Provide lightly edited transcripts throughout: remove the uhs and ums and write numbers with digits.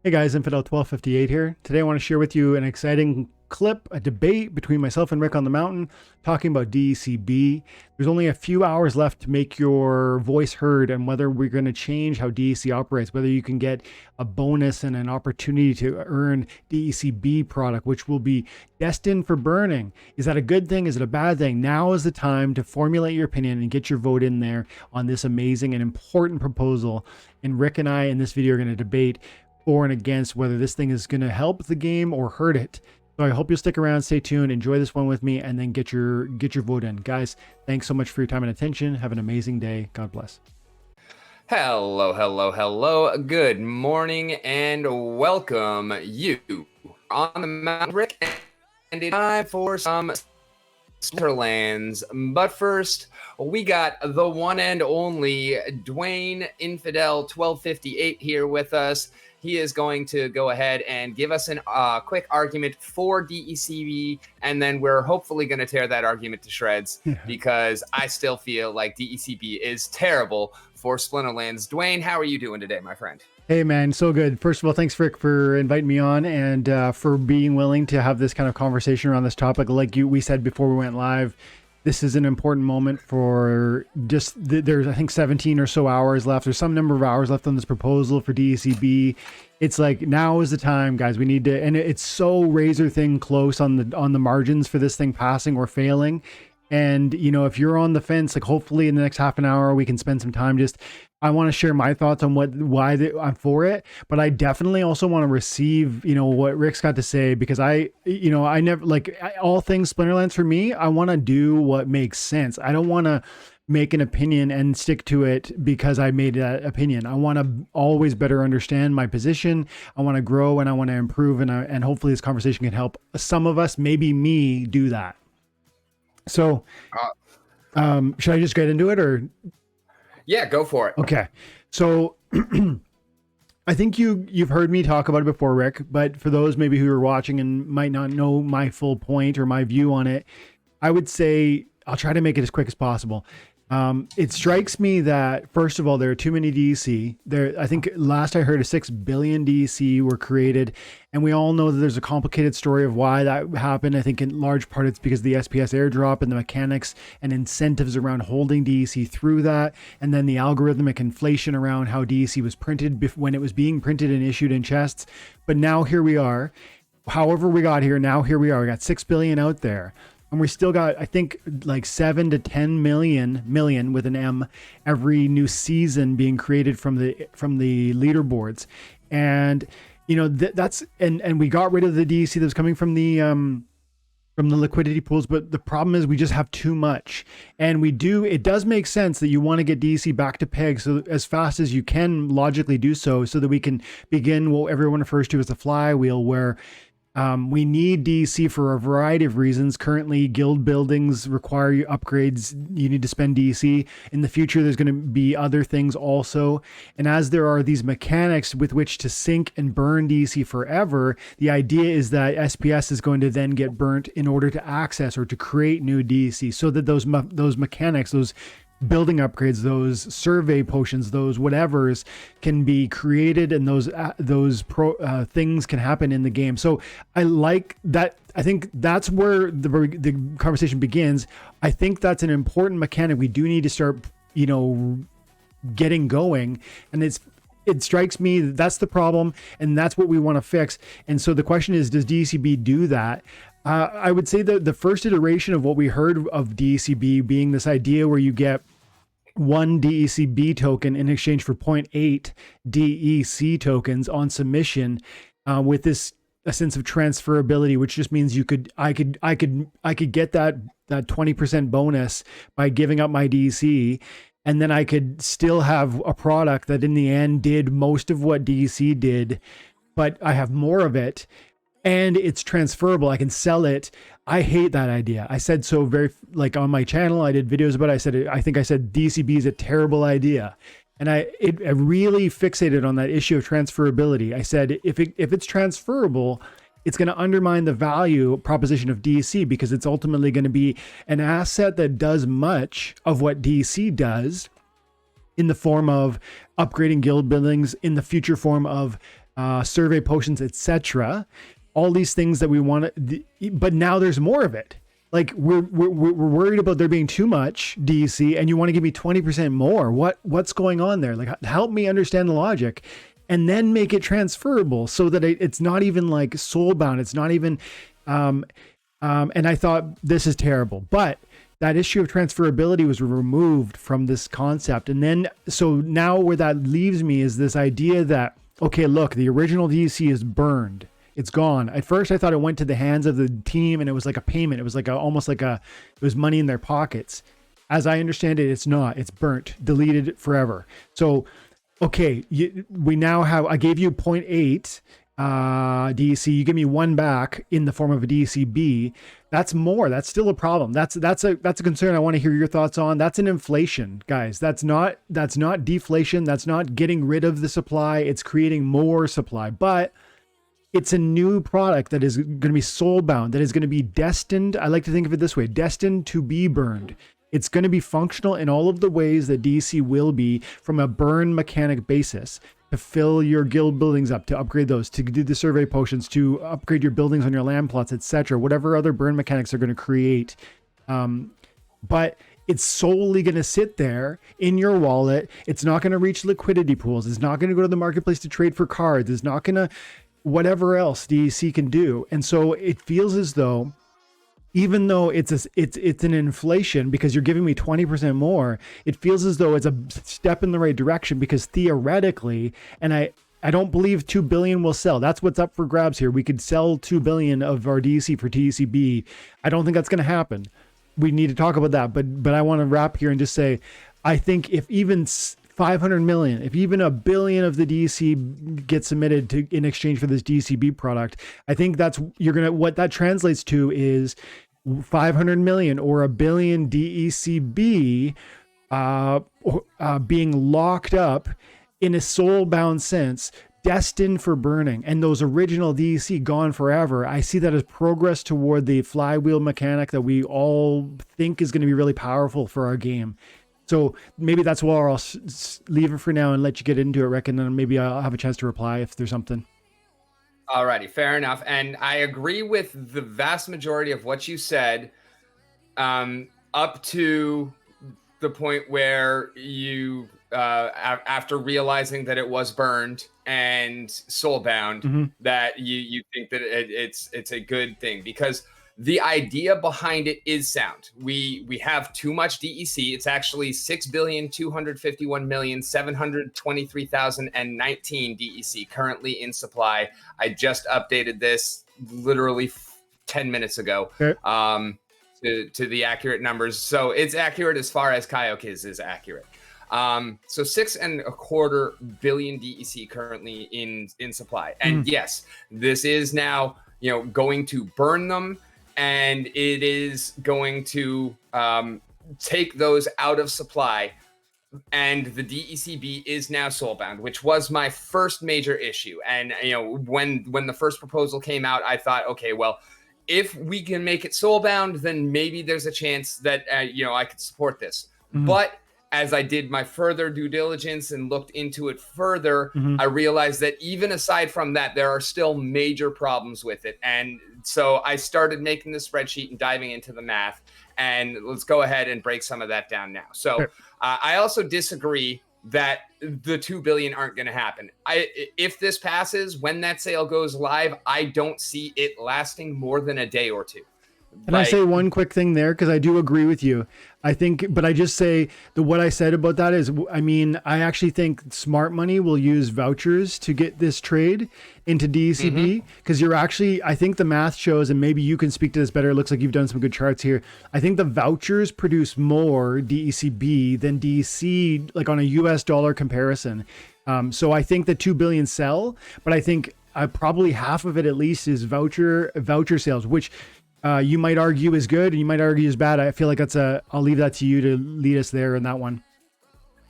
Hey guys, Infidel 1258 here. Today I want to share with you an exciting clip, a debate between myself and Rick on the Mountain talking about DEC-B. There's only a few hours left to make your voice heard and whether we're going to change how DEC operates, whether you can get a bonus and an opportunity to earn DEC-B product, which will be destined for burning. Is that a good thing? Is it a bad thing? Now is the time to formulate your opinion and get your vote in there on this amazing and important proposal. And Rick and I in this video are going to debate for and against whether this thing is going to help the game or hurt it. So I hope you'll stick around, stay tuned, enjoy this one with me, and then get your vote in. Guys, thanks so much for your time and attention. Have an amazing day. God bless. Hello. Good morning and welcome you on the Mountain, Rick, and it's time for some Splinterlands. But first, we got the one and only Dwayne Infidel 1258 here with us. He is going to go ahead and give us a quick argument for DEC-B, and then we're hopefully going to tear that argument to shreds because I still feel like DEC-B is terrible for Splinterlands. Dwayne, how are you doing today, my friend? Hey man, so good. First of all, thanks Rick for inviting me on and for being willing to have this kind of conversation around this topic. Like we said before we went live, this is an important moment for there's I think 17 or so hours left. There's some number of hours left on this proposal for DEC-B. It's like now is the time, guys. We need to, and it's so razor thin close on the margins for this thing passing or failing. And you know, if you're on the fence, like hopefully in the next half an hour we can spend some time I want to share my thoughts on why I'm for it, but I definitely also want to receive, what Rick's got to say, because I never like all things Splinterlands for me. I want to do what makes sense. I don't want to make an opinion and stick to it because I made that opinion. I want to always better understand my position. I want to grow and I want to improve, and hopefully this conversation can help some of us, maybe me, do that. So, should I just get into it or? Yeah, go for it. Okay. So I think you've heard me talk about it before, Rick, but for those maybe who are watching and might not know my full point or my view on it, I would say I'll try to make it as quick as possible. It strikes me that, first of all, there are too many DEC. I think last I heard 6 billion DEC were created, and we all know that there's a complicated story of why that happened. I think in large part it's because of the SPS airdrop and the mechanics and incentives around holding DEC through that, and then the algorithmic inflation around how DEC was printed when it was being printed and issued in chests. But now here we are. However we got here, now here we are. We got 6 billion out there. And we still got, I think, like 7 to 10 million with an M every new season being created from the leaderboards. And that's we got rid of the DEC that was coming from the liquidity pools, but the problem is we just have too much. And it does make sense that you want to get DEC back to peg so as fast as you can logically do so that we can begin what everyone refers to as the flywheel, where we need DEC for a variety of reasons. Currently, guild buildings require upgrades. You need to spend DEC. In the future, there's going to be other things also. And as there are these mechanics with which to sink and burn DEC forever, the idea is that SPS is going to then get burnt in order to access or to create new DEC, so that those mechanics, those building upgrades, those survey potions, those whatevers can be created, and those things can happen in the game. So I like that. I think that's where the conversation begins. I think that's an important mechanic. We do need to start, getting going, and it strikes me that that's the problem, and that's what we want to fix. And so the question is, does DEC-B do that? I would say that the first iteration of what we heard of DEC-B being this idea where you get 1 DEC-B token in exchange for 0.8 DEC tokens on submission, with a sense of transferability, which just means I could get that 20% bonus by giving up my DEC. And then I could still have a product that in the end did most of what DEC did, but I have more of it and it's transferable. I can sell it. I hate that idea. I said so like on my channel, I did videos about it. I think I said DEC-B is a terrible idea. And I really fixated on that issue of transferability. I said, if it's transferable, it's going to undermine the value proposition of DEC, because it's ultimately going to be an asset that does much of what DEC does in the form of upgrading guild buildings, in the future form of survey potions, etc. All these things that we want to, but now there's more of it. Like we're worried about there being too much DEC, and you want to give me 20% more. What's going on there? Like, help me understand the logic, and then make it transferable so that it's not even like soulbound. It's not even, and I thought this is terrible, but that issue of transferability was removed from this concept. And then, so now where that leaves me is this idea that, okay, look, the original DEC is burned. It's gone. At first, I thought it went to the hands of the team and it was like a payment. It was like it was money in their pockets. As I understand it, it's not. It's burnt, deleted forever. So, okay, we now have, I gave you 0.8 DEC. You give me one back in the form of a DEC-B. That's more. That's still a problem. That's a concern I want to hear your thoughts on. That's an inflation, guys. That's not deflation. That's not getting rid of the supply. It's creating more supply. But it's a new product that is going to be soulbound, that is going to be destined. I like to think of it this way, destined to be burned. It's going to be functional in all of the ways that DEC will be from a burn mechanic basis, to fill your guild buildings up, to upgrade those, to do the survey potions, to upgrade your buildings on your land plots, etc. Whatever other burn mechanics are going to create. But it's solely going to sit there in your wallet. It's not going to reach liquidity pools. It's not going to go to the marketplace to trade for cards. It's not going to whatever else DEC can do. And so it feels as though, even though it's an inflation because you're giving me 20% more, it feels as though it's a step in the right direction, because theoretically, and I don't believe 2 billion will sell. That's what's up for grabs here. We could sell 2 billion of our DEC for DEC-B. I don't think that's going to happen. We need to talk about that. But I want to wrap here and just say, I think if even 500 million, if even a billion of the DEC gets submitted to in exchange for this DEC-B product, I think what that translates to is 500 million or a billion DEC-B being locked up in a soul-bound sense, destined for burning, and those original DEC gone forever. I see that as progress toward the flywheel mechanic that we all think is going to be really powerful for our game. So maybe that's where I'll leave it for now and let you get into it, Rick, and then maybe I'll have a chance to reply if there's something. Alrighty, fair enough. And I agree with the vast majority of what you said, up to the point where you, after realizing that it was burned and soulbound, that you think that it's a good thing, because the idea behind it is sound. We have too much DEC. It's actually 6,251,723,019 DEC currently in supply. I just updated this literally 10 minutes ago to the accurate numbers. So it's accurate as far as Kayak is accurate. So 6.25 billion DEC currently in supply. And yes, this is now, going to burn them. And it is going to take those out of supply. And the DEC-B is now soulbound, which was my first major issue. And when the first proposal came out, I thought, okay, well, if we can make it soulbound, then maybe there's a chance that I could support this. But as I did my further due diligence and looked into it further, I realized that even aside from that, there are still major problems with it. And so I started making the spreadsheet and diving into the math. And let's go ahead and break some of that down now. So I also disagree that the 2 billion aren't going to happen. If this passes, when that sale goes live, I don't see it lasting more than a day or two. Can I say one quick thing there? Because I do agree with you. I think, but I just say that what I said about that is, I mean, I actually think smart money will use vouchers to get this trade into DEC-B, because you're actually, I think the math shows, and maybe you can speak to this better. It looks like you've done some good charts here. I think the vouchers produce more DEC-B than DEC, like on a US dollar comparison. So I think the 2 billion sell, but I think probably half of it at least is voucher sales, which you might argue is good and you might argue is bad. I feel like I'll leave that to you to lead us there in that one.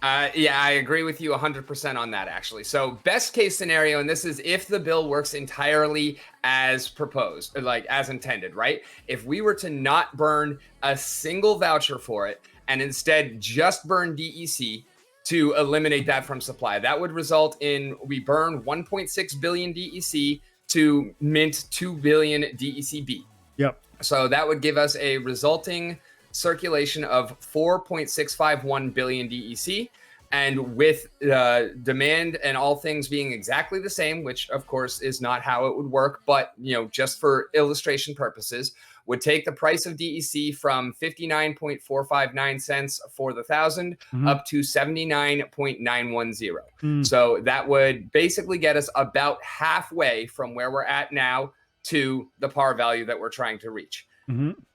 Yeah, I agree with you 100% on that, actually. So best case scenario, and this is if the bill works entirely as proposed, like as intended, right? If we were to not burn a single voucher for it and instead just burn DEC, to eliminate that from supply. That would result in we burn 1.6 billion DEC to mint 2 billion DEC-B. Yep. So that would give us a resulting circulation of 4.651 billion DEC. And with demand and all things being exactly the same, which of course is not how it would work, but just for illustration purposes, would take the price of DEC from 59.459 cents for the 1,000 up to 79.910. So that would basically get us about halfway from where we're at now to the par value that we're trying to reach.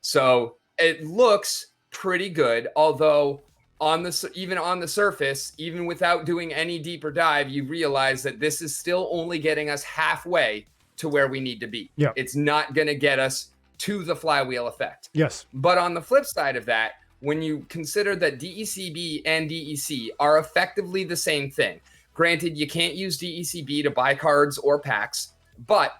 So it looks pretty good, although even on the surface, even without doing any deeper dive, you realize that this is still only getting us halfway to where we need to be. Yeah. It's not going to get us to the flywheel effect. Yes. But on the flip side of that, when you consider that DEC-B and DEC are effectively the same thing, granted, you can't use DEC-B to buy cards or packs, but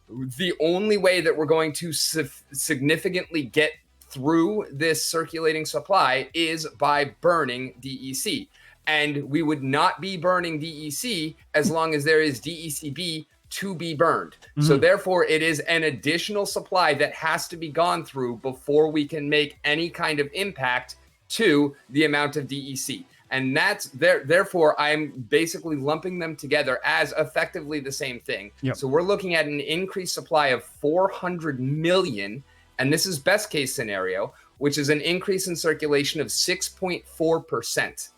the only way that we're going to significantly get through this circulating supply is by burning DEC. And we would not be burning DEC as long as there is DEC-B to be burned. So therefore, it is an additional supply that has to be gone through before we can make any kind of impact to the amount of DEC. And that's therefore, I'm basically lumping them together as effectively the same thing. Yep. So we're looking at an increased supply of 400 million, and this is best case scenario, which is an increase in circulation of 6.4%.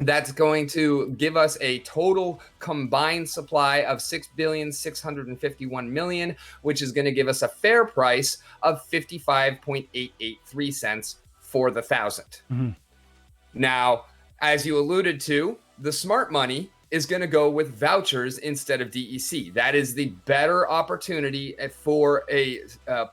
That's going to give us a total combined supply of 6,651,000,000, which is going to give us a fair price of 55.883 cents for the 1,000. Now, as you alluded to, the smart money is going to go with vouchers instead of DEC. That is the better opportunity for a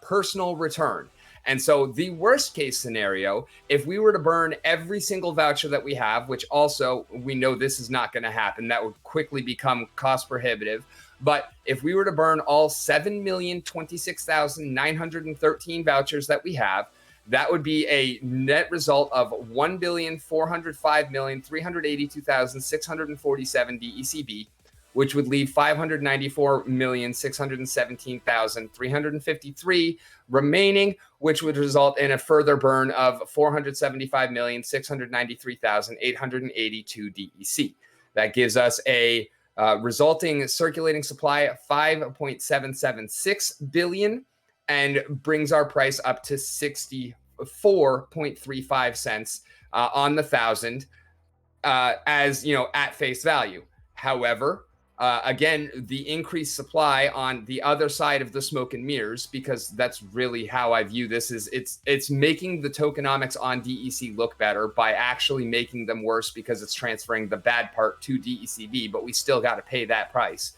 personal return. And so the worst case scenario, if we were to burn every single voucher that we have, which also we know this is not going to happen, that would quickly become cost prohibitive. But if we were to burn all 7,026,913 vouchers that we have, that would be a net result of 1,405,382,647 DEC-B, which would leave 594,617,353 remaining, which would result in a further burn of 475,693,882 DEC. That gives us a resulting circulating supply of 5.776 billion and brings our price up to 64.35 cents on the 1,000 as at face value. However, again, the increased supply on the other side of the smoke and mirrors, because that's really how I view this, is it's making the tokenomics on DEC look better by actually making them worse because it's transferring the bad part to DEC-B, but we still got to pay that price.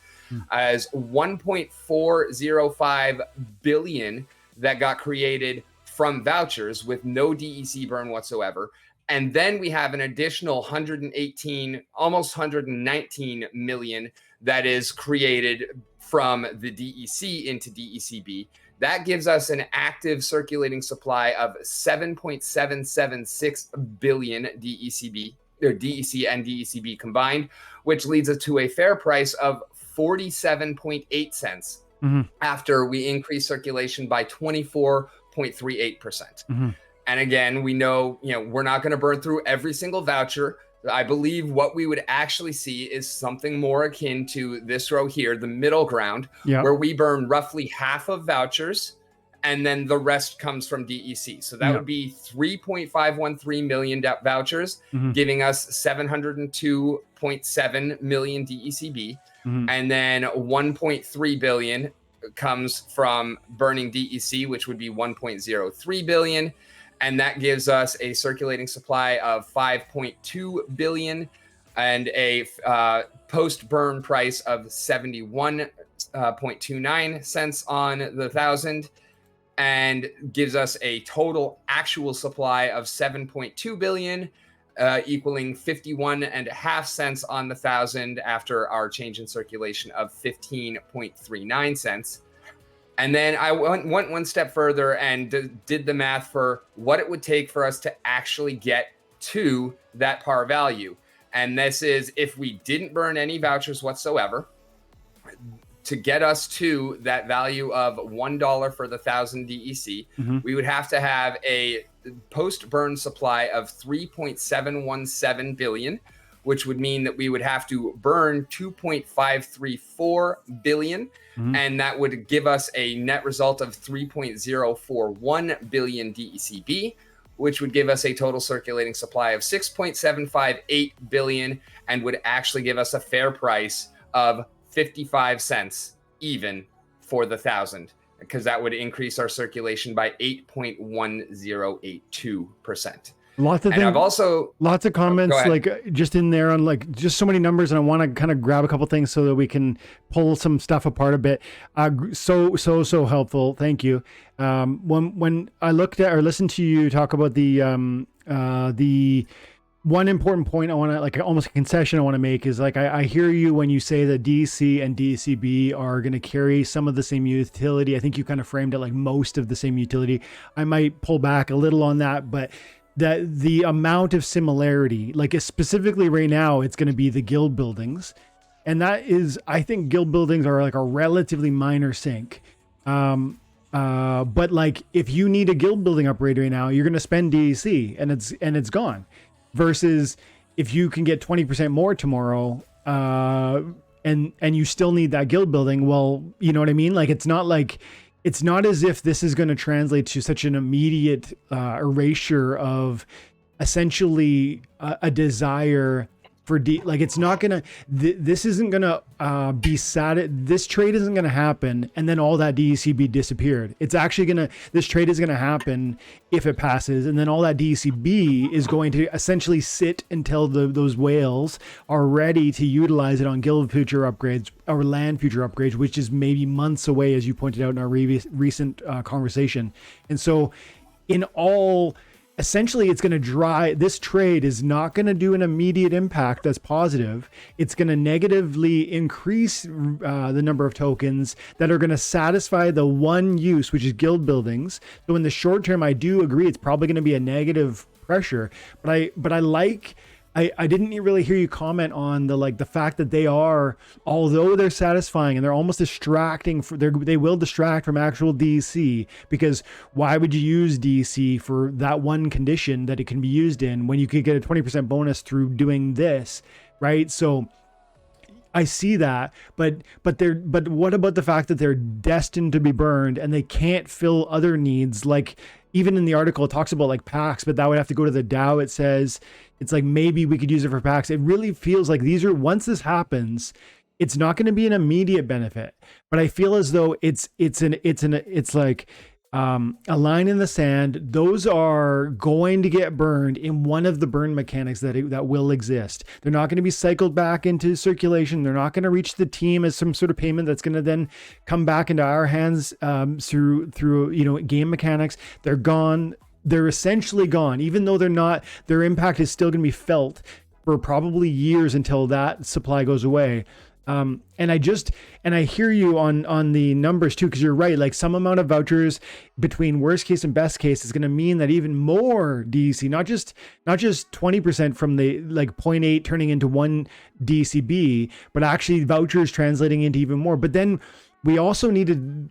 As 1.405 billion that got created from vouchers with no DEC burn whatsoever. And then we have an additional 118, almost 119 million that is created from the DEC into DEC-B. That gives us an active circulating supply of 7.776 billion DEC-B, or DEC and DEC-B combined, which leads us to a fair price of 47.8 cents after we increase circulation by 24.38%. And again, we know, we're not going to burn through every single voucher. I believe what we would actually see is something more akin to this row here, the middle ground, where we burn roughly half of vouchers and then the rest comes from DEC. So that would be 3.513 million vouchers, giving us 702.7 million DEC-B. And then 1.3 billion comes from burning DEC, which would be 1.03 billion. And that gives us a circulating supply of 5.2 billion and a post-burn price of 71.29 cents on the 1,000, and gives us a total actual supply of 7.2 billion, equaling 51.5 cents on the 1,000 after our change in circulation of 15.39 cents. And then I went one step further and did the math for what it would take for us to actually get to that par value. And this is if we didn't burn any vouchers whatsoever, to get us to that value of $1 for the 1,000 DEC, we would have to have a post-burn supply of 3.717 billion, which would mean that we would have to burn 2.534 billion, and that would give us a net result of 3.041 billion DEC-B, which would give us a total circulating supply of 6.758 billion and would actually give us a fair price of 55 cents even for the 1,000, because that would increase our circulation by 8.1082%. Lots of and things, I've also lots of comments like just in there on like just so many numbers, and I want to kind of grab a couple things so that we can pull some stuff apart a bit. So helpful. Thank you. When I looked at or listened to you talk about the one important point I want to, like almost a concession I want to make is like, I hear you when you say that DEC and DEC-B are going to carry some of the same utility. I think you kind of framed it like most of the same utility. I might pull back a little on that, but that the amount of similarity, like specifically right now, it's going to be the guild buildings. And that is, I think guild buildings are like a relatively minor sink. But like if you need a guild building upgrade right now, you're going to spend DEC and it's gone. Versus if you can get 20% more tomorrow, and you still need that guild building, well, you know what I mean? Like, it's not as if this is going to translate to such an immediate erasure of essentially a desire for like it's not gonna this isn't gonna be this trade isn't gonna happen and then all that DEC-B disappeared. It's actually this trade is gonna happen if it passes, and then all that DEC-B is going to essentially sit until those whales are ready to utilize it on guild future upgrades or land future upgrades, which is maybe months away, as you pointed out in our recent conversation. And so essentially, it's going to this trade is not going to do an immediate impact that's positive. It's going to negatively increase the number of tokens that are going to satisfy the one use, which is guild buildings. So in the short term, I do agree it's probably going to be a negative pressure. I didn't really hear you comment on the fact that they are, although they're satisfying and they're almost distracting, they will distract from actual DEC, because why would you use DEC for that one condition that it can be used in when you could get a 20% bonus through doing this, right? So I see that, but what about the fact that they're destined to be burned and they can't fill other needs? Like, even in the article, it talks about like packs, but that would have to go to the DAO. It says it's like maybe we could use it for packs. It really feels like once this happens, it's not going to be an immediate benefit. But I feel as though it's like a line in the sand. Those are going to get burned in one of the burn mechanics that will exist. They're not going to be cycled back into circulation. They're not going to reach the team as some sort of payment that's going to then come back into our hands through game mechanics. They're gone. They're essentially gone, even though their impact is still going to be felt for probably years until that supply goes away. And I hear you on the numbers too, because you're right. Like, some amount of vouchers between worst case and best case is going to mean that even more DEC, not just 20% from the like 0.8 turning into 1 DEC-B, but actually vouchers translating into even more. But then we also need to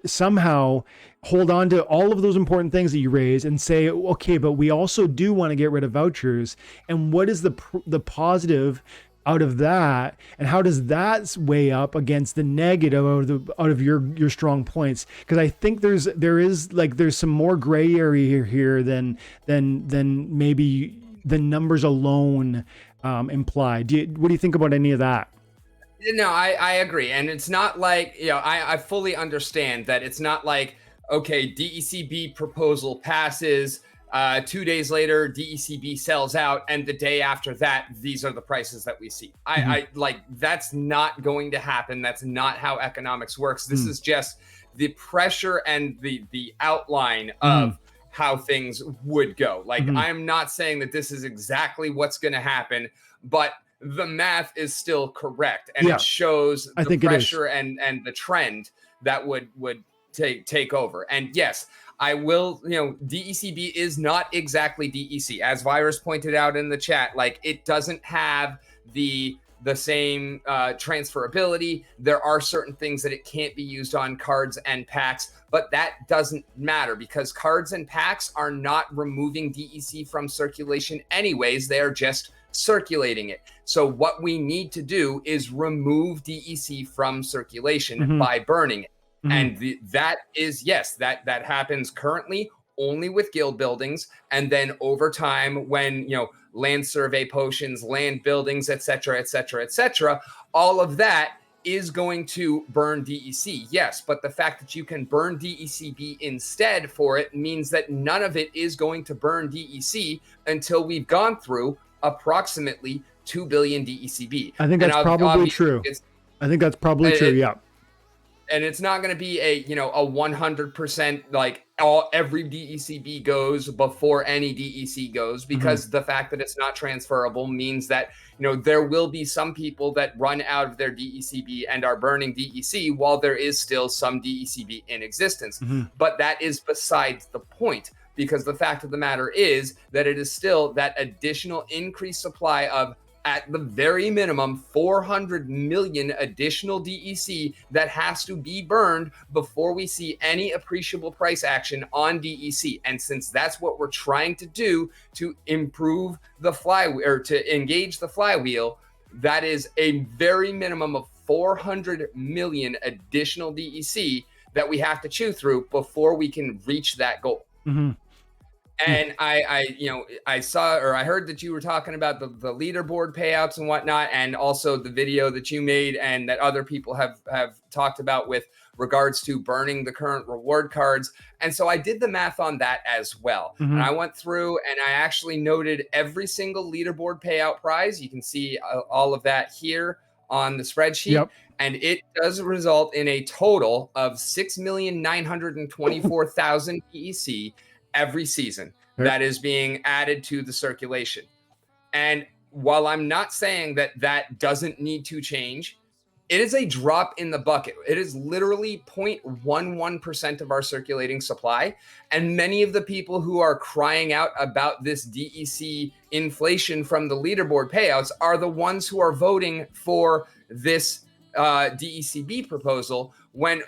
somehow hold on to all of those important things that you raised and say, okay, but we also do want to get rid of vouchers. And what is the positive out of that, and how does that weigh up against the negative out of your strong points? Because I think there's some more gray area here than maybe the numbers alone imply. What do you think about any of that? No, I agree. And it's not like, I fully understand that it's not like, okay, DEC-B proposal passes, 2 days later, DEC-B sells out, and the day after that, these are the prices that we see. I like, that's not going to happen. That's not how economics works. This is just the pressure and the outline of how things would go. Like, I'm not saying that this is exactly what's going to happen, but the math is still correct, and it shows the pressure and the trend that would take over. And yes, I will, DEC-B is not exactly DEC. As Virus pointed out in the chat, like it doesn't have the same transferability. There are certain things that it can't be used on cards and packs, but that doesn't matter because cards and packs are not removing DEC from circulation anyways. They are just circulating it. So what we need to do is remove DEC from circulation by burning it. And that is, yes, that happens currently only with guild buildings. And then over time, when, land survey potions, land buildings, et cetera, all of that is going to burn DEC. Yes, but the fact that you can burn DEC-B instead for it means that none of it is going to burn DEC until we've gone through approximately 2 billion DEC-B. I think that's probably true. I think that's probably true. Yeah. And it's not going to be a 100% like every DEC-B goes before any DEC goes, because the fact that it's not transferable means that, there will be some people that run out of their DEC-B and are burning DEC while there is still some DEC-B in existence. But that is besides the point, because the fact of the matter is that it is still that additional increased supply of, at the very minimum, 400 million additional DEC that has to be burned before we see any appreciable price action on DEC. And since that's what we're trying to do to improve the flywheel, or to engage the flywheel, that is a very minimum of 400 million additional DEC that we have to chew through before we can reach that goal. And I saw, or I heard that you were talking about the leaderboard payouts and whatnot, and also the video that you made and that other people have talked about with regards to burning the current reward cards. And so I did the math on that as well. And I went through and I actually noted every single leaderboard payout prize. You can see all of that here on the spreadsheet. And it does result in a total of 6,924,000 DEC every season that is being added to the circulation. And while I'm not saying that that doesn't need to change, it is a drop in the bucket. It is literally 0.11% of our circulating supply. And many of the people who are crying out about this DEC inflation from the leaderboard payouts are the ones who are voting for this DEC-B proposal, when,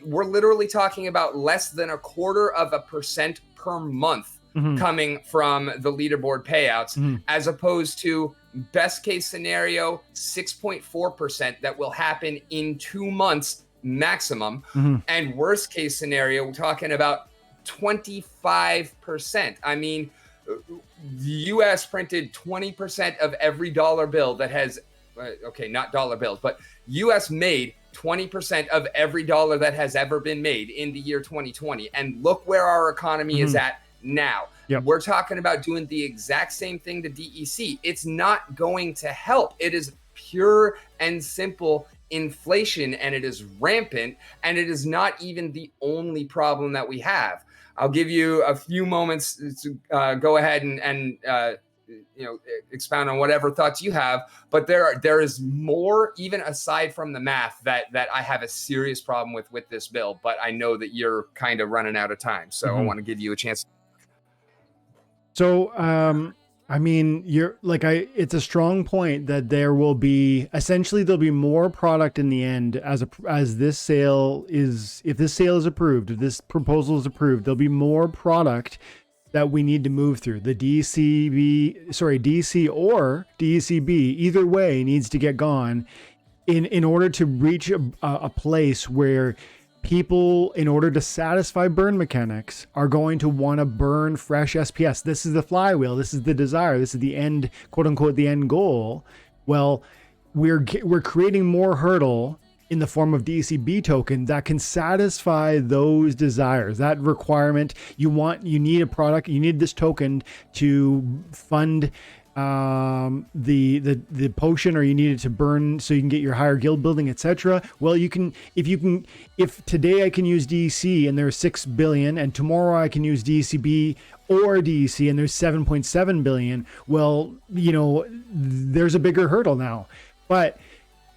we're literally talking about less than 0.25% per month coming from the leaderboard payouts, as opposed to best case scenario 6.4% that will happen in 2 months maximum, and worst case scenario we're talking about 25%. The US printed 20% of every dollar bill that has not dollar bills, but US made 20% of every dollar that has ever been made in the year 2020. And look where our economy is at now. We're talking about doing the exact same thing to DEC. It's not going to help. It is pure and simple inflation, and it is rampant, and it is not even the only problem that we have. I'll give you a few moments to go ahead and expound on whatever thoughts you have, but there is more, even aside from the math, that I have a serious problem with this bill. But I know that you're kind of running out of time, so I want to give you a chance. So it's a strong point that there'll be more product in the end as this sale is, if this sale is approved, if this proposal is approved, there'll be more product that we need to move through. The DEC or DEC-B, either way, needs to get gone in order to reach a place where people, in order to satisfy burn mechanics, are going to want to burn fresh SPS. This is the flywheel. This is the desire. This is the end, quote unquote, the end goal. Well, we're creating more hurdle in the form of DEC-B token that can satisfy those desires, that requirement. You need a product, you need this token to fund the potion, or you need it to burn so you can get your higher guild building, etc. Well, if today I can use DEC and there's 6 billion, and tomorrow I can use DEC-B or DEC and there's 7.7 billion, there's a bigger hurdle now. But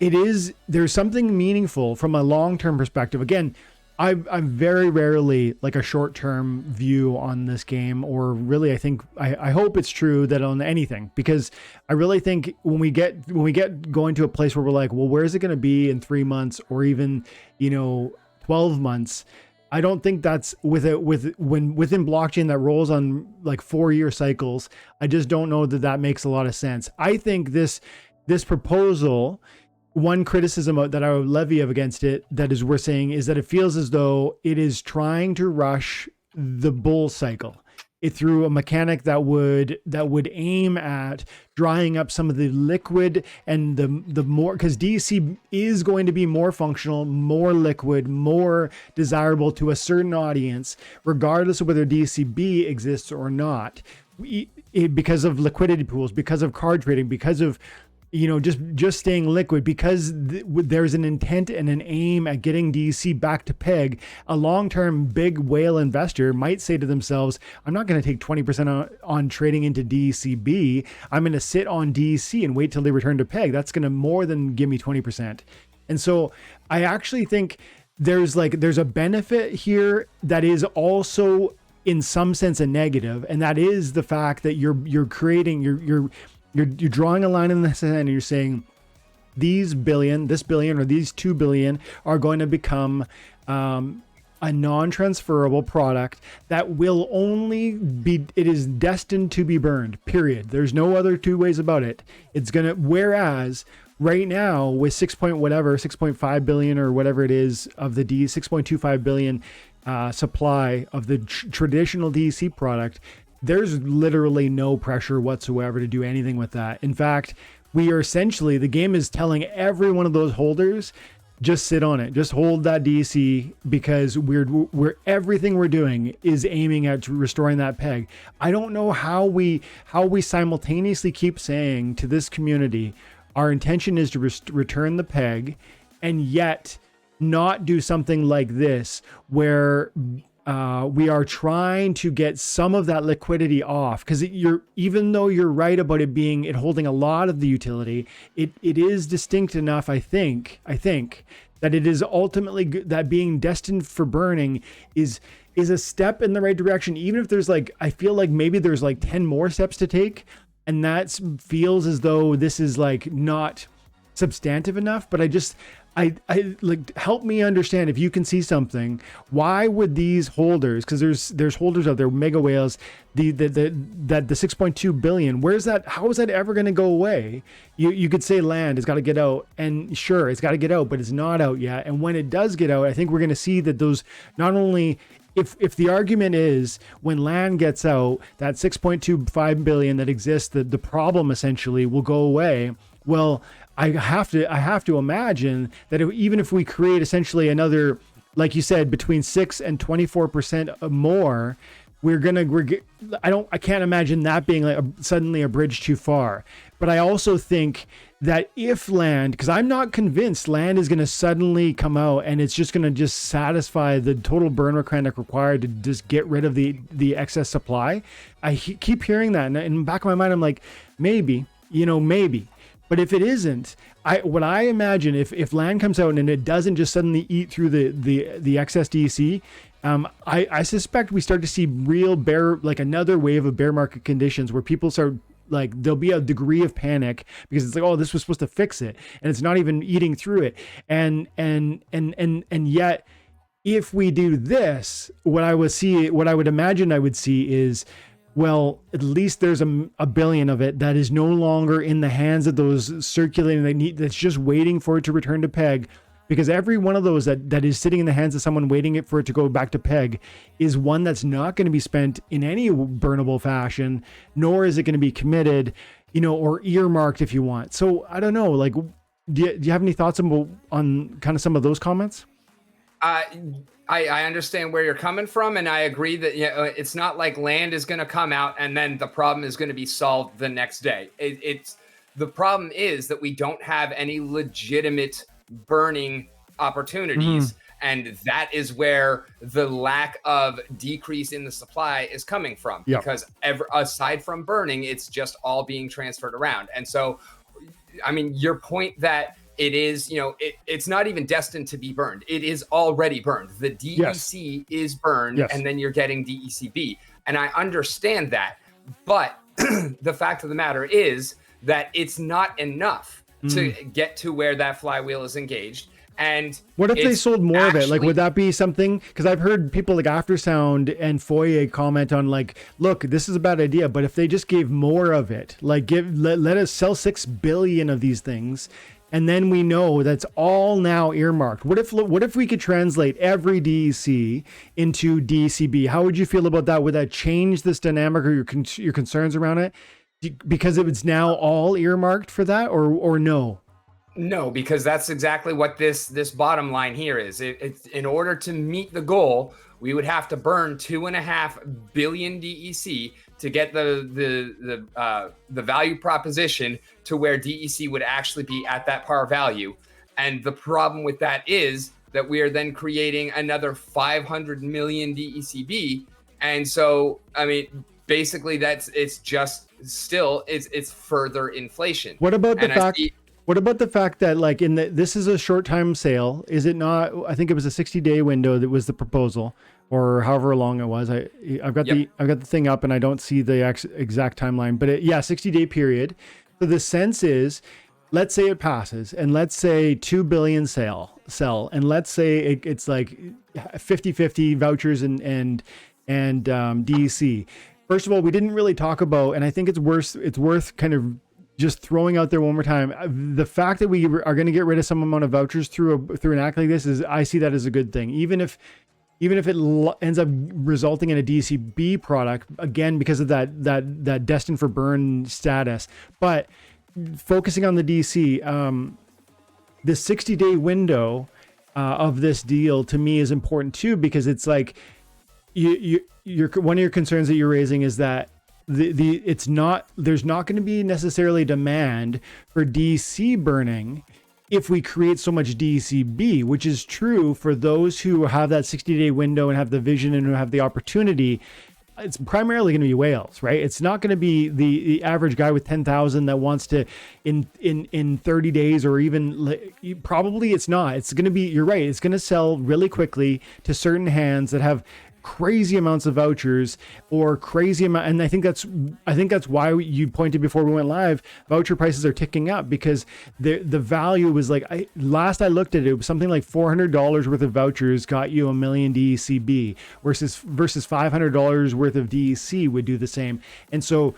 there's something meaningful from a long-term perspective. Again, I'm very rarely like a short-term view on this game, or really, I hope it's true that on anything, because I really think when we get going to a place where we're like, well, where is it going to be in 3 months or even 12 months? I don't think that's within blockchain that rolls on like 4-year cycles. I just don't know that makes a lot of sense. I think this proposal, one criticism that I would levy against it, that is we're saying, is that it feels as though it is trying to rush the bull cycle through a mechanic that would aim at drying up some of the liquid and the more, because DEC is going to be more functional, more liquid, more desirable to a certain audience, regardless of whether DEC-B exists or not. Because of liquidity pools, because of card trading, because of just staying liquid, because there's an intent and an aim at getting DEC back to peg. A long-term big whale investor might say to themselves, I'm not going to take 20% on trading into DEC-B. I'm going to sit on DEC and wait till they return to peg. That's going to more than give me 20%. And so I actually think there's a benefit here that is also in some sense a negative, and that is the fact that you're creating you're drawing a line in the sand and you're saying this billion or these 2 billion are going to become a non-transferable product that will only be, it is destined to be burned, period. There's no other two ways about it. It's going to, whereas right now with 6.5 billion or whatever it is of the 6.25 billion supply of the traditional DEC product, there's literally no pressure whatsoever to do anything with that. In fact, we are essentially, the game is telling every one of those holders, just sit on it, just hold that DEC, because we're everything we're doing is aiming at restoring that peg. I don't know how we simultaneously keep saying to this community, our intention is to return the peg, and yet not do something like this where we are trying to get some of that liquidity off, because even though you're right about it holding a lot of the utility, it is distinct enough. I think that it is ultimately that being destined for burning is a step in the right direction. Even if there's I feel like maybe there's 10 more steps to take, and that feels as though this is not substantive enough. But I help me understand, if you can see something, why would these holders, because there's holders out there, mega whales, the 6.2 billion, how is that ever going to go away? You could say land has got to get out, and sure, it's got to get out, but it's not out yet. And when it does get out, I think we're going to see that those, not only, if the argument is when land gets out, that 6.25 billion that exists, the problem essentially will go away. Well, I have to imagine that even if we create essentially another, like you said, between 6 and 24% more, I can't imagine that being suddenly a bridge too far. But I also think that if land, because I'm not convinced land is going to suddenly come out and it's just going to satisfy the total burn mechanic required to just get rid of the excess supply. I keep hearing that, and in the back of my mind, I'm like, maybe. But if it isn't, what I imagine, if land comes out and it doesn't just suddenly eat through the excess DEC, I suspect we start to see real another wave of bear market conditions where people start, there'll be a degree of panic because it's oh, this was supposed to fix it, and it's not even eating through it. And yet, if we do this, what I would imagine I would see is, well, at least there's a billion of it that is no longer in the hands of those circulating, that's just waiting for it to return to peg. Because every one of those that is sitting in the hands of someone waiting for it to go back to peg is one that's not going to be spent in any burnable fashion, nor is it going to be committed, or earmarked if you want. So I don't know, do you have any thoughts on kind of some of those comments? I understand where you're coming from, and I agree that it's not like land is going to come out and then the problem is going to be solved the next day. The problem is that we don't have any legitimate burning opportunities, and that is where the lack of decrease in the supply is coming from. Yep. Because aside from burning, it's just all being transferred around. And so, I mean, your point that it is, it's not even destined to be burned. It is already burned. The DEC is burned, and then you're getting DEC-B. And I understand that. But the fact of the matter is that it's not enough to get to where that flywheel is engaged. And what if they sold more of it? Like, would that be something? Because I've heard people like Aftersound and Foyer comment on like, look, this is a bad idea, but if they just gave more of it, like let us sell 6 billion of these things, and then we know that's all now earmarked. What if we could translate every DEC into DEC-B? How would you feel about that? Would that change this dynamic or your concerns around it? Because it's now all earmarked for that, or no? No, because that's exactly what this bottom line here is. It's in order to meet the goal, we would have to burn 2.5 billion DEC to get the value proposition to where DEC would actually be at that par value. And the problem with that is that we are then creating another 500 million DEC-B. And so, I mean, basically it's further inflation. What about the fact? What about the fact that like this is a short time sale? Is it not? I think it was a 60-day window that was the proposal, or however long it was. I've got the thing up and I don't see the exact timeline, but 60-day period. So the sense is, let's say it passes, and let's say 2 billion sell, and let's say it's like 50-50 vouchers and DEC. First of all, we didn't really talk about, and I think it's worth kind of just throwing out there one more time, the fact that we are going to get rid of some amount of vouchers through an act like this I see that as a good thing. Even if it ends up resulting in a DEC-B product, again, because of that destined for burn status. But focusing on the DC, the 60-day window of this deal to me is important too, because it's like you're one of your concerns that you're raising is that there's not going to be necessarily demand for DC burning if we create so much DEC-B, which is true for those who have that 60-day window and have the vision and who have the opportunity. It's primarily going to be whales, right? It's not going to be the average guy with 10,000 that wants to in 30 days, or even probably it's not. It's going to be, you're right, it's going to sell really quickly to certain hands that have crazy amounts of vouchers or crazy amount. And I think that's why you pointed before we went live, voucher prices are ticking up because the value was like, last I looked at it, it was something like $400 worth of vouchers got you 1 million DEC-B versus $500 worth of DEC would do the same. And so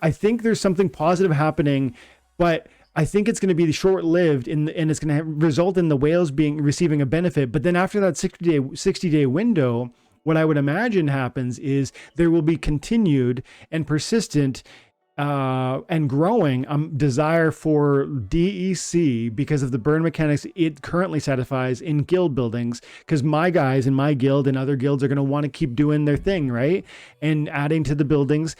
I think there's something positive happening, but I think it's going to be short-lived and it's going to result in the whales receiving a benefit. But then after that 60-day window, what I would imagine happens is there will be continued and persistent and growing desire for DEC because of the burn mechanics it currently satisfies in guild buildings, because my guys in my guild and other guilds are going to want to keep doing their thing, right? And adding to the buildings.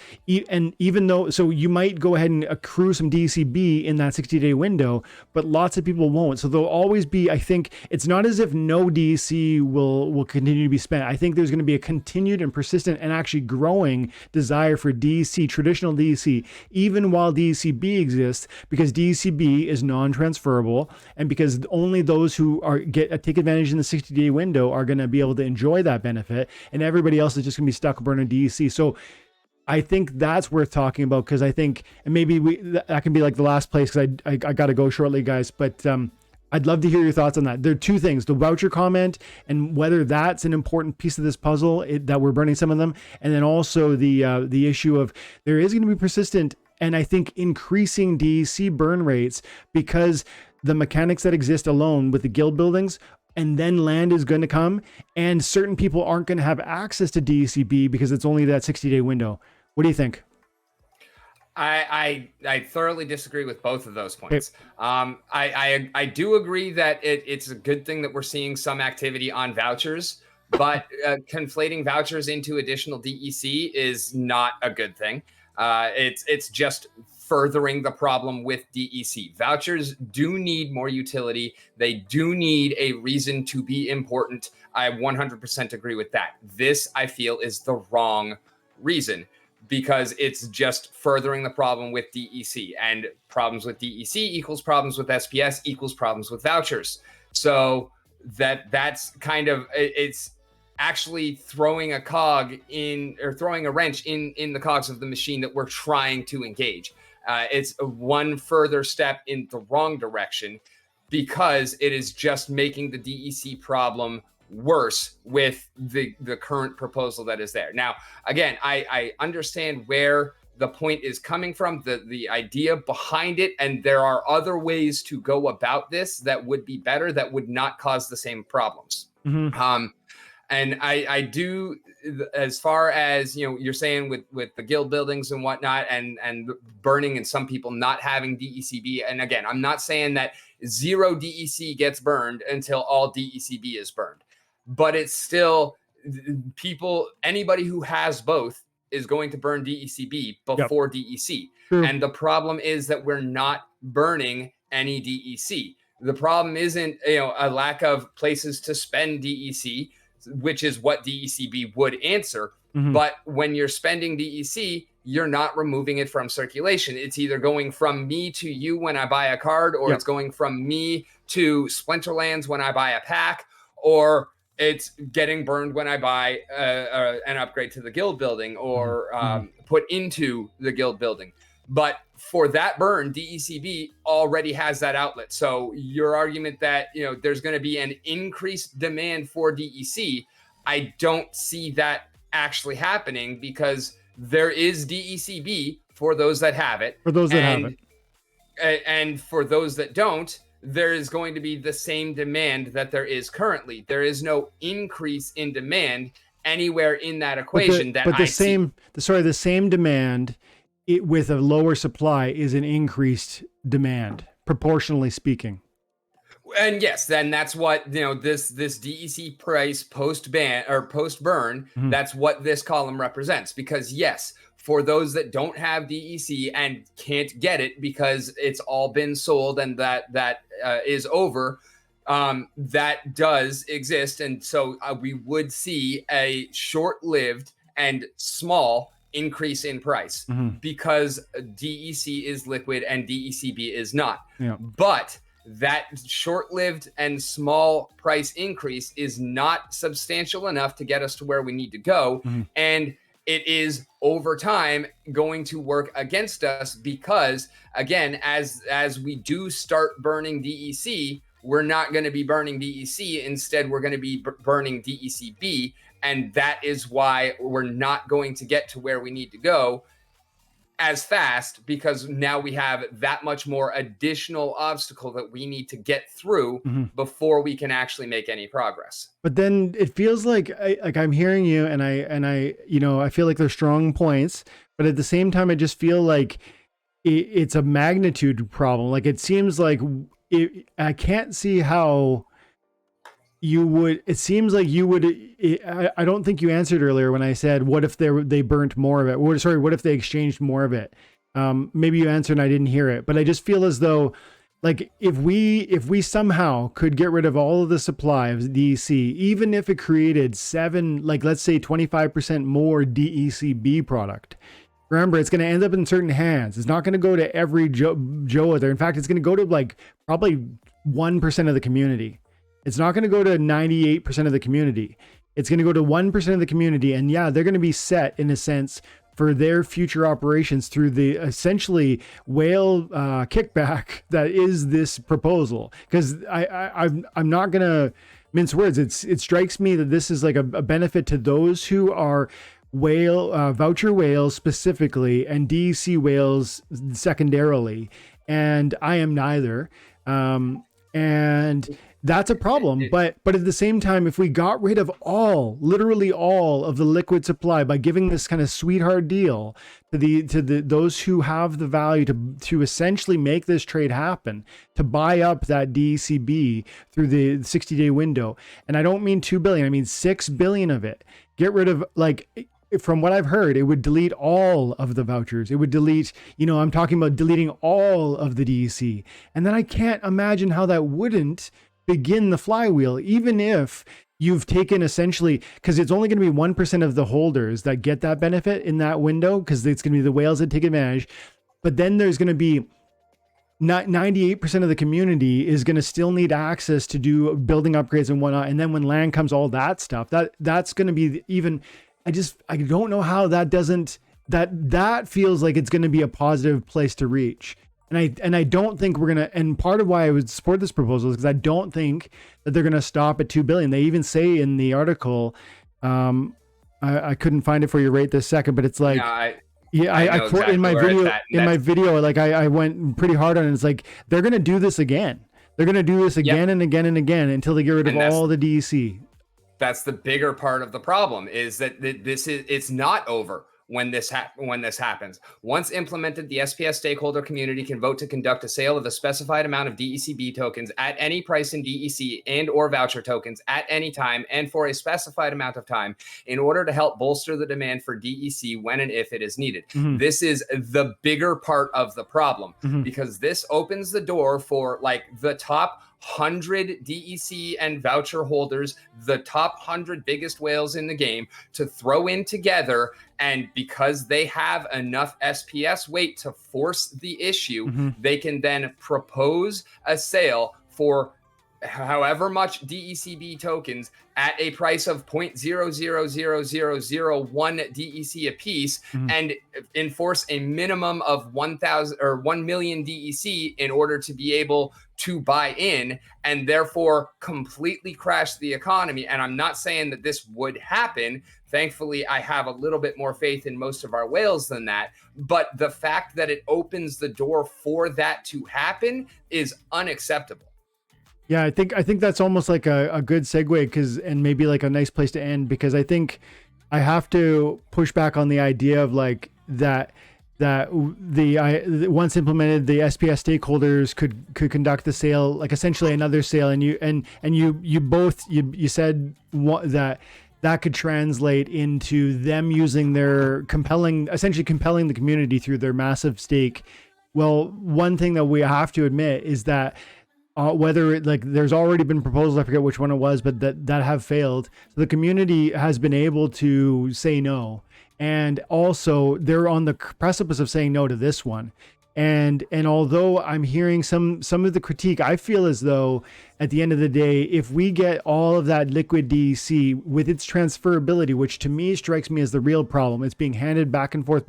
And even though, so you might go ahead and accrue some DEC-B in that 60-day window, but lots of people won't. So there'll always be, I think, it's not as if no DEC will continue to be spent. I think there's going to be a continued and persistent and actually growing desire for DEC, traditional DEC, even while DEC-B exists, because DEC-B is non-transferable, and because only those who take advantage in the 60-day window are going to be able to enjoy that benefit, and everybody else is just going to be stuck burning DEC. So I think that's worth talking about, because I think, and maybe that can be like the last place, because I got to go shortly, guys, but I'd love to hear your thoughts on that. There are two things: the voucher comment and whether that's an important piece of this puzzle, that we're burning some of them, and then also the issue of there is going to be persistent and I think increasing DEC burn rates, because the mechanics that exist alone with the guild buildings, and then land is going to come, and certain people aren't going to have access to DEC-B because it's only that 60-day window. What do you think? I thoroughly disagree with both of those points. I do agree that it's a good thing that we're seeing some activity on vouchers, but conflating vouchers into additional DEC is not a good thing. It's just furthering the problem with DEC. Vouchers do need more utility. They do need a reason to be important. I 100% agree with that. This, I feel, is the wrong reason. because it's just furthering the problem with DEC, and problems with DEC equals problems with SPS equals problems with vouchers. So that's kind of, it's actually throwing a cog in, or throwing a wrench in the cogs of the machine that we're trying to engage. It's one further step in the wrong direction, because it is just making the DEC problem worse with the current proposal that is there. Now, again, I understand where the point is coming from, the idea behind it, and there are other ways to go about this that would be better, that would not cause the same problems. And I do, as far as, you know, you're saying with the guild buildings and whatnot, and burning, and some people not having DEC-B. And again, I'm not saying that 0 DEC gets burned until all DEC-B is burned, but it's still, anybody who has both is going to burn DEC-B before DEC. And the problem is that we're not burning any DEC. The problem isn't, you know, a lack of places to spend DEC, which is what DEC-B would answer. But when you're spending DEC, you're not removing it from circulation. It's either going from me to you when I buy a card, or it's going from me to Splinterlands when I buy a pack, or it's getting burned when I buy an upgrade to the guild building, or put into the guild building. But for that burn, DEC-B already has that outlet. So your argument that, you know, there's going to be an increased demand for DEC, I don't see that actually happening, because there is DEC-B for those that have it. For those that have it. And for those that don't, there is going to be the same demand that there is currently. There is no increase in demand anywhere in that equation. The same demand, with a lower supply, is an increased demand, proportionally speaking. And yes, then that's what, you know, this DEC price post-ban or post-burn, that's what this column represents. Because yes, for those that don't have DEC and can't get it because it's all been sold and that is over, that does exist. And so we would see a short-lived and small increase in price, because DEC is liquid and DEC-B is not. But that short-lived and small price increase is not substantial enough to get us to where we need to go. And it is over time going to work against us, because again, as we do start burning DEC, we're not going to be burning DEC. Instead, we're going to be burning DEC-B. And that is why we're not going to get to where we need to go as fast, because now we have that much more additional obstacle that we need to get through before we can actually make any progress. But then it feels like I'm hearing you, and I you know, I feel like they're strong points, but at the same time, I just feel like it's a magnitude problem. Like, it seems like I can't see how you would. It seems like you would. I don't think you answered earlier when I said, what if they burnt more of it? What if they exchanged more of it? Maybe you answered and I didn't hear it, but I just feel as though, like, if we somehow could get rid of all of the supply of DEC, even if it created let's say 25% more DEC-B product. Remember, it's going to end up in certain hands. It's not going to go to every Joe out there. In fact, it's going to go to like probably 1% of the community. It's not going to go to 98% of the community. It's going to go to 1% of the community. And yeah, they're going to be set, in a sense, for their future operations through the essentially whale kickback that is this proposal. Because I'm not going to mince words. It strikes me that this is like a benefit to those who are voucher whales specifically, and DEC whales secondarily. And I am neither. And that's a problem. But at the same time, if we got rid of literally all of the liquid supply by giving this kind of sweetheart deal to those who have the value to essentially make this trade happen, to buy up that DEC-B through the 60-day window. And I don't mean 2 billion, I mean 6 billion of it. Get rid of, like, from what I've heard, it would delete all of the vouchers. It would delete, I'm talking about deleting all of the DEC. And then I can't imagine how that wouldn't begin the flywheel, even if you've taken essentially, because it's only going to be 1% of the holders that get that benefit in that window, because it's going to be the whales that take advantage. But then there's going to be 98% of the community is going to still need access to do building upgrades and whatnot. And then when land comes, all that stuff, that's going to be even, I don't know how that doesn't, that feels like it's going to be a positive place to reach. And I don't think we're going to, and part of why I would support this proposal is because I don't think that they're going to stop at 2 billion. They even say in the article, I couldn't find it for you right this second, but it's like, I quote exactly in my video, like I went pretty hard on it. It's like, they're going to do this again. They're going to do this again and again and again until they get rid of all the DEC. That's the bigger part of the problem, is that it's not over when this happens. Once implemented, the SPS stakeholder community can vote to conduct a sale of a specified amount of DEC-B tokens at any price in DEC and or voucher tokens at any time and for a specified amount of time in order to help bolster the demand for DEC when and if it is needed. This is the bigger part of the problem, because this opens the door for like the top 100 DEC and voucher holders, the top 100 biggest whales in the game, to throw in together. And because they have enough SPS weight to force the issue, they can then propose a sale for however much DEC-B tokens at a price of 0.000001 DEC a piece, and enforce a minimum of 1,000 or 1 million DEC in order to be able to buy in, and therefore completely crash the economy. And I'm not saying that this would happen. Thankfully, I have a little bit more faith in most of our whales than that. But the fact that it opens the door for that to happen is unacceptable. Yeah, I think that's almost like a good segue, and maybe like a nice place to end, because I think I have to push back on the idea of like that once implemented, the SPS stakeholders could conduct the sale, like essentially another sale, and you said that could translate into them using their essentially compelling the community through their massive stake. Well, one thing that we have to admit is that whether there's already been proposals, I forget which one it was, but that have failed. So the community has been able to say no. And also they're on the precipice of saying no to this one. And although I'm hearing some of the critique, I feel as though at the end of the day, if we get all of that liquid DEC with its transferability, which to me strikes me as the real problem, it's being handed back and forth,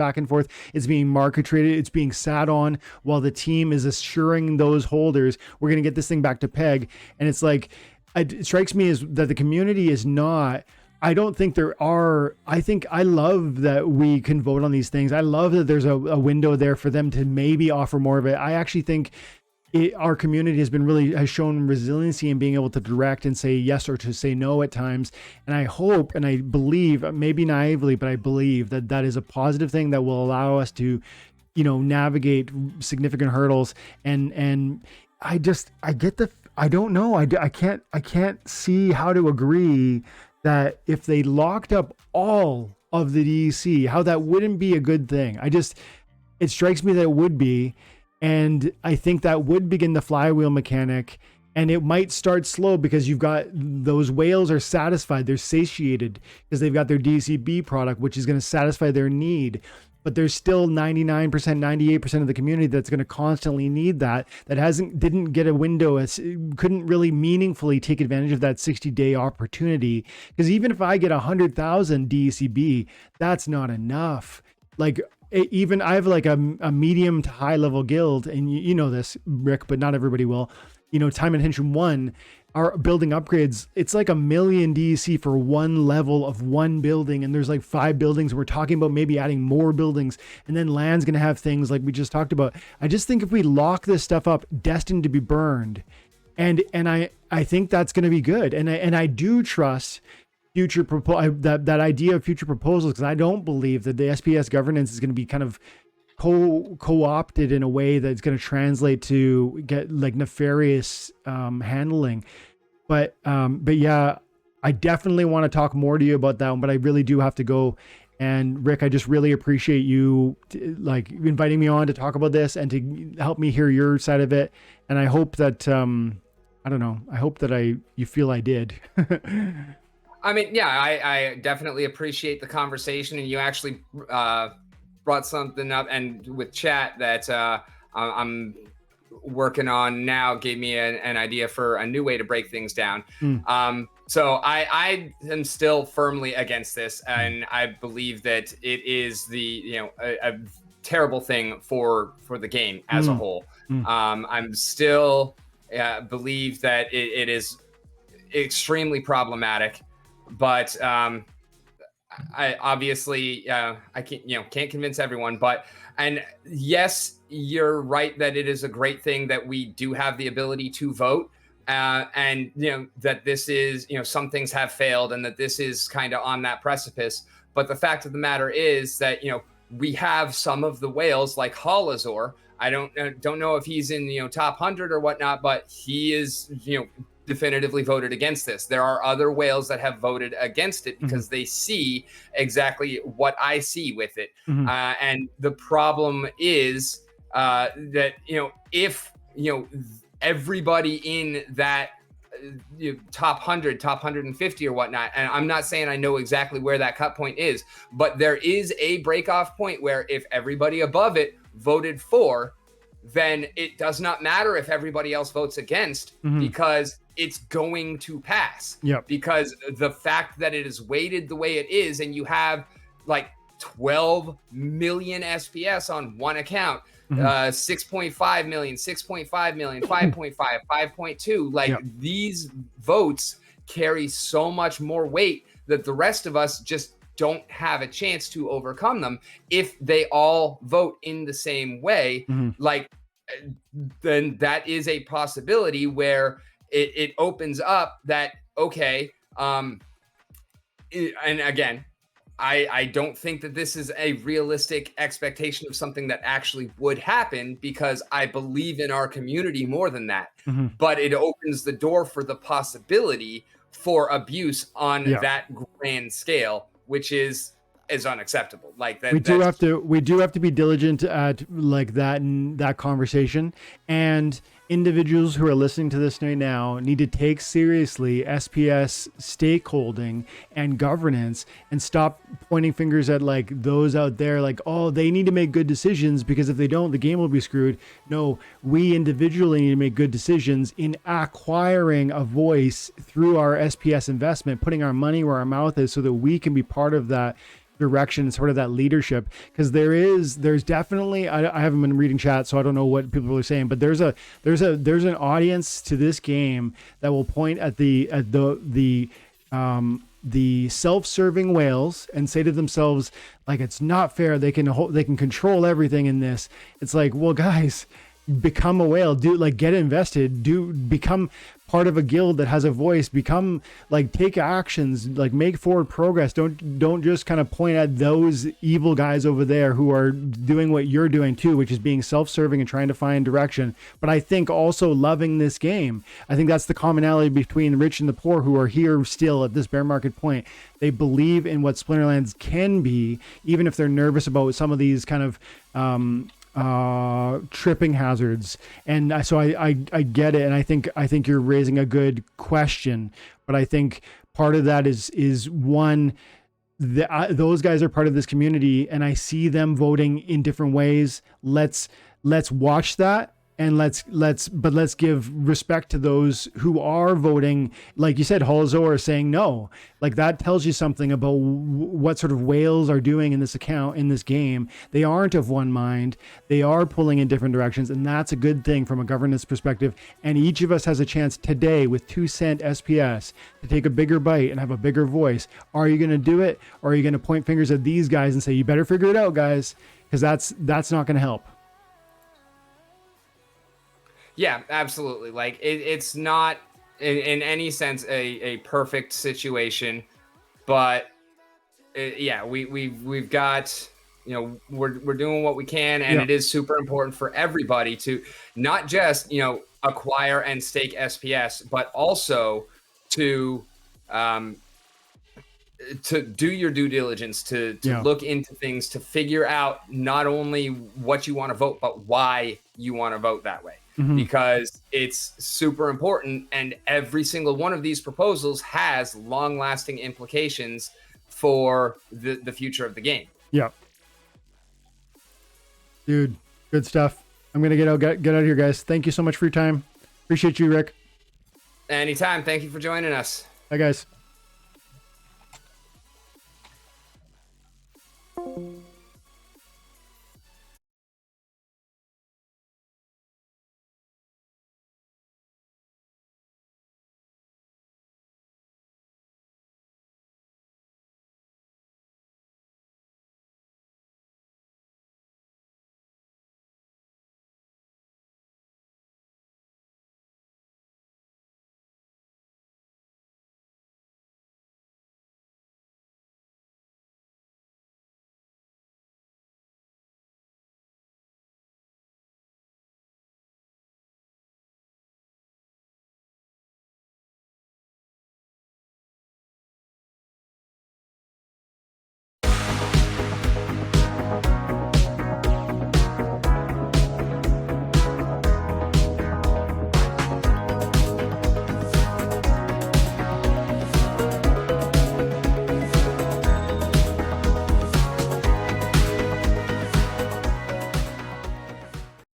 it's being market traded, it's being sat on while the team is assuring those holders, we're going to get this thing back to peg. And it's like, it strikes me as that the community is not, I don't think there are. I think I love that we can vote on these things. I love that there's a window there for them to maybe offer more of it. I actually think our community has shown resiliency in being able to direct and say yes or to say no at times. And I hope and I believe, maybe naively, but I believe that is a positive thing that will allow us to, navigate significant hurdles. And I don't know. I can't see how to agree that if they locked up all of the DEC, how that wouldn't be a good thing. It strikes me that it would be. And I think that would begin the flywheel mechanic. And it might start slow because you've got those whales are satisfied. They're satiated because they've got their DEC-B product, which is going to satisfy their need. But there's still 99%, 98% of the community that's going to constantly need that didn't get a window, couldn't really meaningfully take advantage of that 60-day opportunity. Because even if I get 100,000 DEC-B, that's not enough. Like, even I have like a medium to high level guild, and you know this, Rick, but not everybody will. Time and Attention 1, our building upgrades, it's like 1 million DEC for one level of one building, and there's like 5 buildings. We're talking about maybe adding more buildings, and then land's going to have things like we just talked about. I just think if we lock this stuff up, destined to be burned, and I think that's going to be good, and I do trust future that idea of future proposals, because I don't believe that the SPS governance is going to be kind of co-opted in a way that's going to translate to get like nefarious handling. But yeah, I definitely want to talk more to you about that one, but I really do have to go. And Rick, I just really appreciate you like inviting me on to talk about this and to help me hear your side of it. And I hope that I don't know. I hope that you feel I did. I mean, yeah, I definitely appreciate the conversation, and you actually brought something up, and with chat that I'm working on now gave me an idea for a new way to break things down. Mm. So I am still firmly against this, and I believe that it is a terrible thing for the game as a whole. I'm still believe that it is extremely problematic, but I obviously I can't convince everyone, but and yes, you're right that it is a great thing that we do have the ability to vote, and that this is some things have failed and that this is kind of on that precipice. But the fact of the matter is that we have some of the whales like Halazor. I don't know if he's in top 100 or whatnot, but he is definitively voted against this. There are other whales that have voted against it because they see exactly what I see with it. And the problem is that if everybody in that top 100, top 150 or whatnot, and I'm not saying I know exactly where that cut point is, but there is a break off point where if everybody above it voted for, then it does not matter if everybody else votes against, because it's going to pass. Because the fact that it is weighted the way it is, and you have like 12 million SPS on one account, 6.5 million, 6.5 million, 5.5, 5.2, like these votes carry so much more weight that the rest of us just don't have a chance to overcome them if they all vote in the same way. Like, then that is a possibility where it opens up that, okay, and again, I don't think that this is a realistic expectation of something that actually would happen, because I believe in our community more than that. But it opens the door for the possibility for abuse on that grand scale, which is unacceptable. Like that, we do have to be diligent at like that in that conversation, and individuals who are listening to this right now need to take seriously SPS stakeholding and governance, and stop pointing fingers at like those out there like, oh, they need to make good decisions because if they don't, the game will be screwed. No, we individually need to make good decisions in acquiring a voice through our SPS investment, putting our money where our mouth is so that we can be part of that direction, sort of that leadership. Because there's definitely, I haven't been reading chat, so I don't know what people are saying, but there's an audience to this game that will point at the self-serving whales and say to themselves like, it's not fair, they can control everything in this. It's like, well, guys, become a whale, get invested, become part of a guild that has a voice, become like, take actions, like make forward progress. Don't just kind of point at those evil guys over there who are doing what you're doing too, which is being self-serving and trying to find direction. But I think also loving this game. I think that's the commonality between the rich and the poor who are here still at this bear market point. They believe in what Splinterlands can be, even if they're nervous about some of these kind of tripping hazards. And so I get it, and I think you're raising a good question, but I think part of that is one, those guys are part of this community, and I see them voting in different ways. Let's watch that, and let's give respect to those who are voting. Like you said, Halazor is saying no. Like, that tells you something about what sort of whales are doing in this game. They aren't of one mind. They are pulling in different directions, and that's a good thing from a governance perspective. And each of us has a chance today with 2-cent SPS to take a bigger bite and have a bigger voice. Are you going to do it, or are you going to point fingers at these guys and say, you better figure it out, guys? Because that's not going to help. Yeah, absolutely. Like, it's not in any sense a perfect situation, but we've got, we're doing what we can, and it is super important for everybody to not just acquire and stake SPS, but also to to do your due diligence, to look into things, to figure out not only what you want to vote, but why you want to vote that way. Because it's super important, and every single one of these proposals has long-lasting implications for the future of the game. Yeah. Dude, good stuff. I'm going to get out of here, guys. Thank you so much for your time. Appreciate you, Rick. Anytime. Thank you for joining us. Bye, guys.